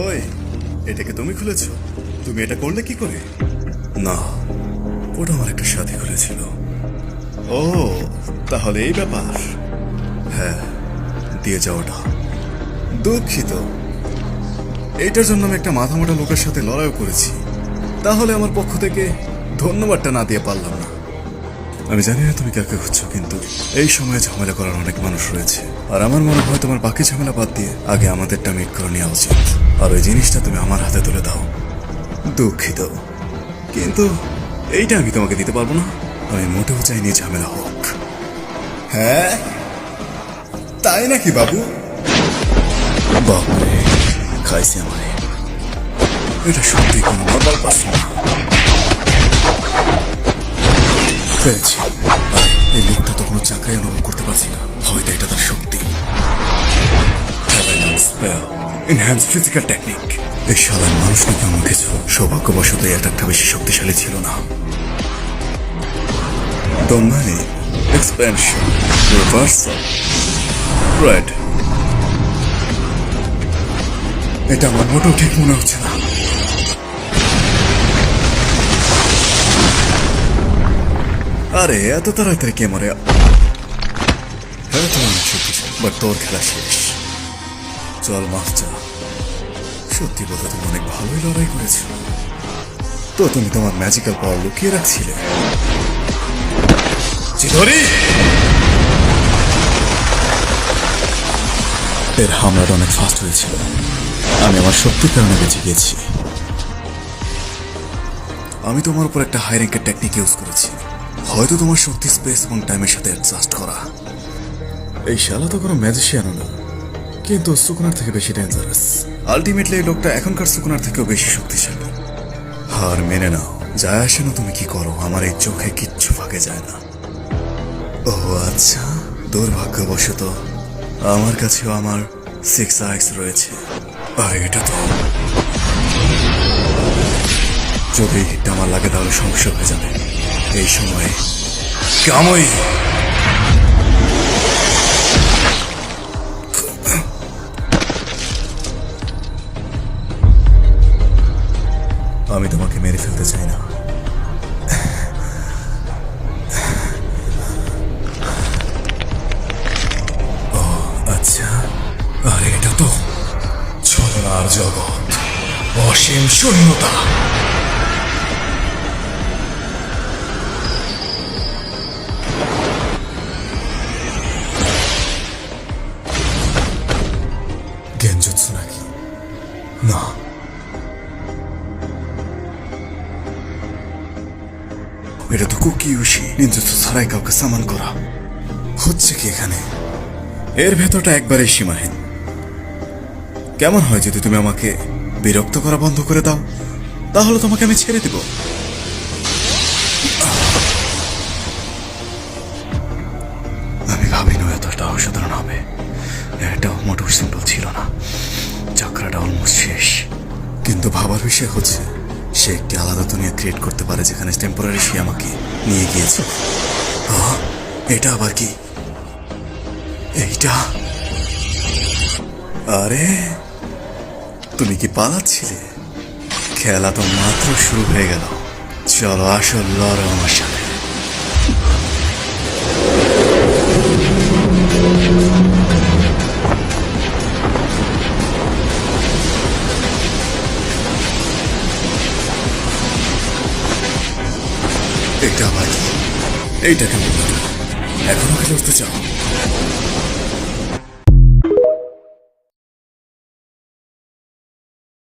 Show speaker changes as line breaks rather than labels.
ওই, এটাকে তুমি খুলেছ? তুমি এটা করলে কি করে? না, ওটা আমার একটা সাথী খুলেছিল। ও, তাহলে এই ব্যাপার। হ্যাঁ, দিয়ে যাওয়াটা। দুঃখিত, এইটার জন্য আমি একটা মাথা মোটা লোকের সাথে লড়াইও করেছি। তাহলে আমার পক্ষ থেকে ধন্যবাদটা না দিয়ে পারলাম না। আমি জানি না তুমি কাকে খুঁজছো, কিন্তু এই সময়ে ঝামেলা করার অনেক মানুষ রয়েছে। আর আমার মনে হয় তোমার বাকি ঝামেলা বাদ দিয়ে আগে আমাদেরটা মিট করে নেওয়া উচিত। আর ওই জিনিসটা তুমি আমার হাতে তুলে দাও। দুঃখিত, কিন্তু এইটা আমি তোমাকে দিতে পারবো না। আমি মোটেও চাইনি ঝামেলা হোক। হ্যাঁ, তাই নাকি বাবু? বাপরে, খাইছে আমায়। এটা সত্যি কোনো নর্মাল পার্সন না। পেরেছি। এই লোকটা তো কোনো চাকরি অনুভব করতে পারছি না। হয়তো এটা তার শক্তি। Enhance physical technique. এই সাধারণ মানুষ নাকি এমন কিছু। সৌভাগ্যবশত এই অ্যাটাকটা বেশি শক্তিশালী ছিল না। দমানি, এক্সপেনশন, রিভার্সাল, রাইট। এটা আমার মোটেও ঠিক মনে হচ্ছে না। আরে এত তাড়াতাড়ি কে মরে? হ্যাঁ, তো অনেক শক্তিশালী, বাট তোর খেলা শেষ। চল মাফ চা। সত্যি বলতে তুমি অনেক ভালোই লড়াই করেছ। তো তুমি তোমার ম্যাজিক্যাল পাওয়ার লুকিয়ে রাখছিলে। চিধরি! এর হামলাটা অনেক ফাস্ট হয়েছিল। আমি আমার শক্তির কারণে বেঁচে গিয়েছি। আমি তোমার উপর একটা হাই র্যাঙ্কের টেকনিক ইউজ করেছি। হয়তো তোমার শক্তি স্পেস এবং টাইমের সাথে অ্যাডজাস্ট করা। এই শালা তো কোনো ম্যাজিশিয়ানও না, কিন্তু সুকুনার থেকে বেশি ডেঞ্জারাস। আলটিমেটলি এই লোকটা এখনকার সুকুনার থেকেও বেশি শক্তিশালী। হার মেনে নাও, যায় আসে না তুমি কি করো, আমার এই চোখে কিচ্ছু ফাঁকে যায় না। ও আচ্ছা, দুর্ভাগ্যবশত আমার কাছেও আমার 6 আইস রয়েছে। আর এটা তো, যদি হিটটা আমার লাগে তাহলে সমস্যা হয়ে যাবে। এই সময় কামই। আমি তোমাকে মেরে ফেলতে চাই না। ও আচ্ছা, আর এটা তো ছলনার জগৎ, অসীম শূন্যতা। গেনজুৎসু নাকি? না, এটা তো কুকিউশি নিনজুৎসু ছাড়াই কাউকে সামান করা। হচ্ছে কি এখানে? এর ভেতরটা একবারে সীমাহীন। কেমন হয় যদি তুমি আমাকে বিরক্ত করা বন্ধ করে দাও? তাহলে তোমাকে আমি ছেড়ে দেব। আমি ভাবিনি এতটা অসাধারণ হবে। এটাও মোটেও সিম্পল ছিল না। চাকরাটা অলমোস্ট শেষ। কিন্তু ভাবার বিষয় হচ্ছে, সে একটি আলাদা দুনিয়া ক্রিয়েট করতে পারে যেখানে টেম্পোরারি সে আমাকে নিয়ে গিয়েছে। এটা আবার কি? এইটা, আরে তুমি কি পালাচ্ছিলে? খেলা তো মাত্র শুরু হয়ে গেল। চলো আসল লড়ো আমার সাথে। এটা আবার কি? এইটা কেমন? এখনো কি লড়তে চাও?